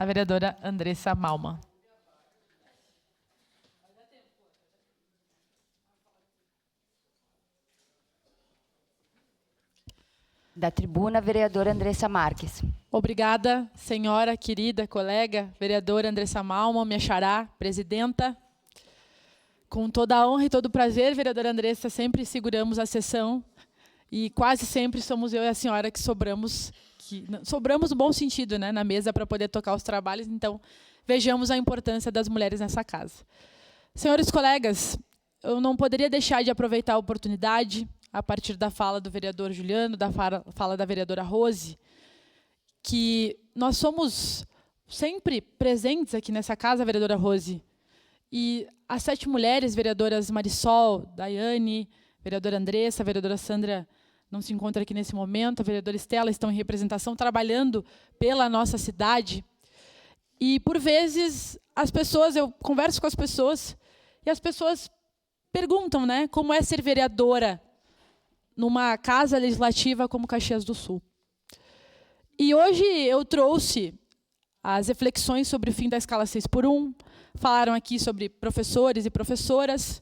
a vereadora Andressa Malman. Da tribuna, a vereadora Andressa Marques. Obrigada, senhora, querida, colega, vereadora Andressa Malman, minha xará, presidenta. Com toda a honra e todo o prazer, vereadora Andressa, sempre seguramos a sessão e quase sempre somos eu e a senhora que sobramos no bom sentido, né, na mesa para poder tocar os trabalhos. Então, vejamos a importância das mulheres nessa casa. Senhores colegas, eu não poderia deixar de aproveitar a oportunidade, a partir da fala do vereador Juliano, da fala da vereadora Rose, que nós somos sempre presentes aqui nessa casa, vereadora Rose, e as 7 mulheres, vereadoras Marisol, Daiane, vereadora Andressa, a vereadora Sandra não se encontra aqui nesse momento, a vereadora Estela estão em representação, trabalhando pela nossa cidade. E, por vezes, eu converso com as pessoas, e as pessoas perguntam, né, como é ser vereadora numa casa legislativa como Caxias do Sul. E hoje eu trouxe as reflexões sobre o fim da escala 6x1, falaram aqui sobre professores e professoras.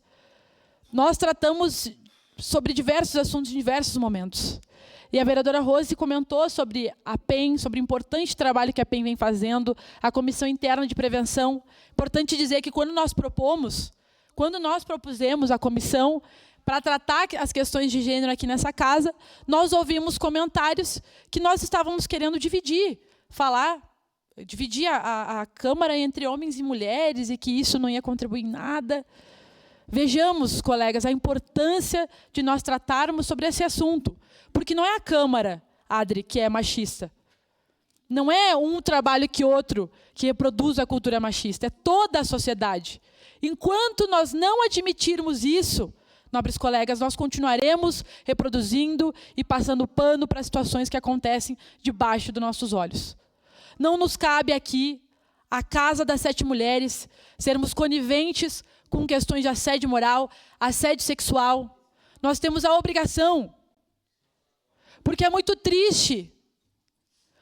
Nós tratamos sobre diversos assuntos em diversos momentos. E a vereadora Rose comentou sobre a PEN, sobre o importante trabalho que a PEN vem fazendo, a Comissão Interna de Prevenção. Importante dizer que quando nós propusemos a comissão para tratar as questões de gênero aqui nessa casa, nós ouvimos comentários que nós estávamos querendo dividir a Câmara entre homens e mulheres e que isso não ia contribuir em nada. Vejamos, colegas, a importância de nós tratarmos sobre esse assunto. Porque não é a Câmara, Adri, que é machista. Não é um trabalho que outro que reproduz a cultura machista. É toda a sociedade. Enquanto nós não admitirmos isso, nobres colegas, nós continuaremos reproduzindo e passando pano para situações que acontecem debaixo dos nossos olhos. Não nos cabe aqui, a Casa das 7 Mulheres, sermos coniventes com questões de assédio moral, assédio sexual. Nós temos a obrigação, porque é muito triste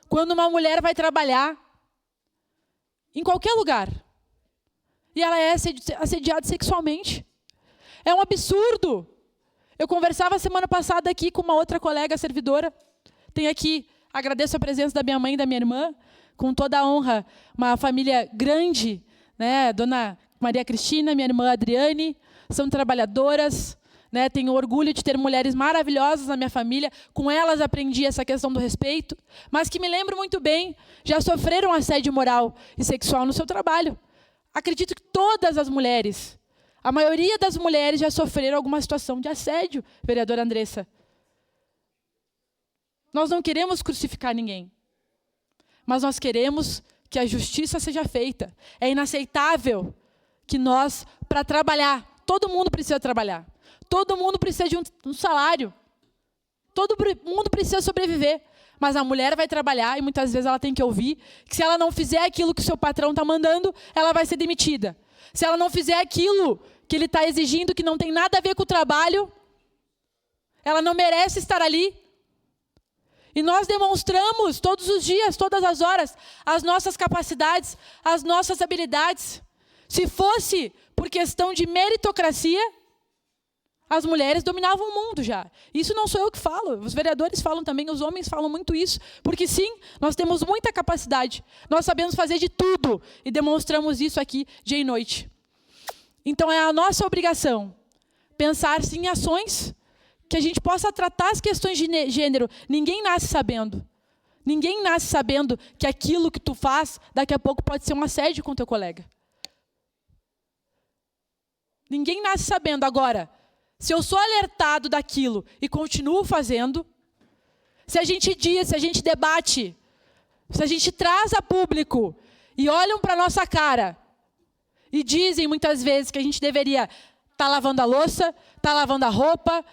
quando uma mulher vai trabalhar em qualquer lugar e ela é assediada sexualmente. É um absurdo. Eu conversava semana passada aqui com uma outra colega servidora. Tem aqui, agradeço a presença da minha mãe e da minha irmã, com toda a honra, uma família grande, né? Dona Maria Cristina, minha irmã Adriane, são trabalhadoras, né? Tenho orgulho de ter mulheres maravilhosas na minha família, com elas aprendi essa questão do respeito, mas que me lembro muito bem, já sofreram assédio moral e sexual no seu trabalho. Acredito que todas as mulheres, a maioria das mulheres já sofreram alguma situação de assédio, vereadora Andressa. Nós não queremos crucificar ninguém, mas nós queremos que a justiça seja feita. É inaceitável que nós, para trabalhar, todo mundo precisa trabalhar, todo mundo precisa de um salário, todo mundo precisa sobreviver, mas a mulher vai trabalhar e muitas vezes ela tem que ouvir que se ela não fizer aquilo que o seu patrão está mandando, ela vai ser demitida. Se ela não fizer aquilo que ele está exigindo, que não tem nada a ver com o trabalho, ela não merece estar ali. E nós demonstramos todos os dias, todas as horas, as nossas capacidades, as nossas habilidades. Se fosse por questão de meritocracia, as mulheres dominavam o mundo já. Isso não sou eu que falo, os vereadores falam também, os homens falam muito isso. Porque sim, nós temos muita capacidade, nós sabemos fazer de tudo e demonstramos isso aqui dia e noite. Então é a nossa obrigação pensar sim, em ações que a gente possa tratar as questões de gênero. Ninguém nasce sabendo. Ninguém nasce sabendo que aquilo que tu faz, daqui a pouco pode ser um assédio com o teu colega. Ninguém nasce sabendo. Agora, se eu sou alertado daquilo e continuo fazendo, se a gente diz, se a gente debate, se a gente traz a público e olham para a nossa cara e dizem muitas vezes que a gente deveria estar lavando a louça, estar lavando a roupa,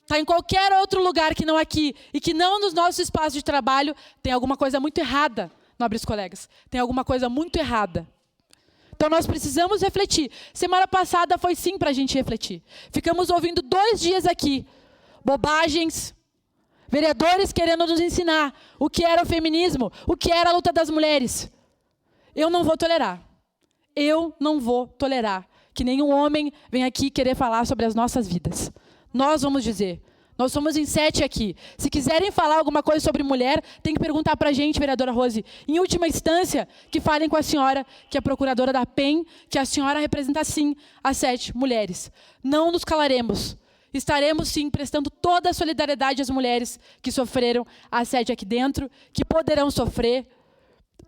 estar em qualquer outro lugar que não aqui e que não nos nossos espaços de trabalho, tem alguma coisa muito errada, nobres colegas. Tem alguma coisa muito errada. Então nós precisamos refletir. Semana passada foi sim para a gente refletir. Ficamos ouvindo 2 dias aqui, bobagens, vereadores querendo nos ensinar o que era o feminismo, o que era a luta das mulheres. Eu não vou tolerar. Eu não vou tolerar que nenhum homem venha aqui querer falar sobre as nossas vidas. Nós vamos dizer. Nós somos em 7 aqui. Se quiserem falar alguma coisa sobre mulher, tem que perguntar para a gente, vereadora Rose. Em última instância, que falem com a senhora, que é a procuradora da PEN, que a senhora representa, sim, as 7 mulheres. Não nos calaremos. Estaremos, sim, prestando toda a solidariedade às mulheres que sofreram assédio aqui dentro, que poderão sofrer,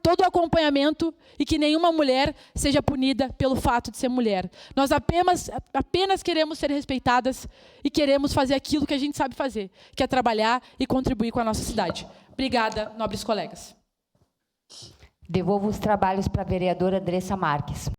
todo o acompanhamento e que nenhuma mulher seja punida pelo fato de ser mulher. Nós apenas queremos ser respeitadas e queremos fazer aquilo que a gente sabe fazer, que é trabalhar e contribuir com a nossa cidade. Obrigada, nobres colegas. Devolvo os trabalhos para a vereadora Andressa Marques.